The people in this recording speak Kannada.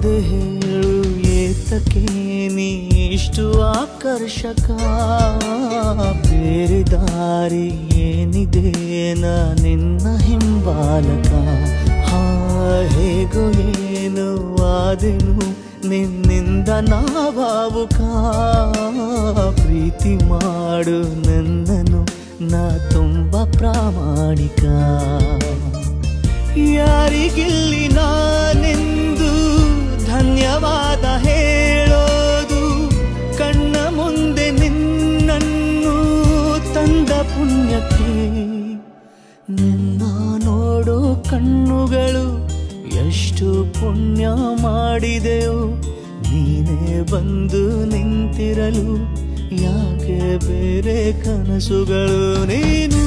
ಅದೆ ಹೇಳು ಏತಕ್ಕೆ ನೀ ಇಷ್ಟು ಆಕರ್ಷಕ, ಬೇರೆ ದಾರಿ ಏನಿದೆ ನಿನ್ನ ಹಿಂಬಾಲಕ. ಹೇಗೋ ಏನು ಆದೆನು ನಿನ್ನಿಂದ ನಾವಾವುಕ, ಪ್ರೀತಿ ಮಾಡು ನನ್ನನ್ನು ನಾ ತುಂಬ ಪ್ರಾಮಾಣಿಕ. ಯಾರಿಗಿಲ್ಲಿ ನಾನೆಂದು ಧನ್ಯವಾದ ಹೇಳೋದು, ಕಣ್ಣ ಮುಂದೆ ನಿನ್ನನ್ನು ತಂದ ಪುಣ್ಯಕ್ಕೆ. ನಿನ್ನ ನೋಡೋ ಕಣ್ಣುಗಳು ಎಷ್ಟು ಪುಣ್ಯ ಮಾಡಿದೆವು, ನೀನೇ ಬಂದು ನಿಂತಿರಲು ಯಾಕೆ ಬೇರೆ ಕನಸುಗಳು. ನೀನು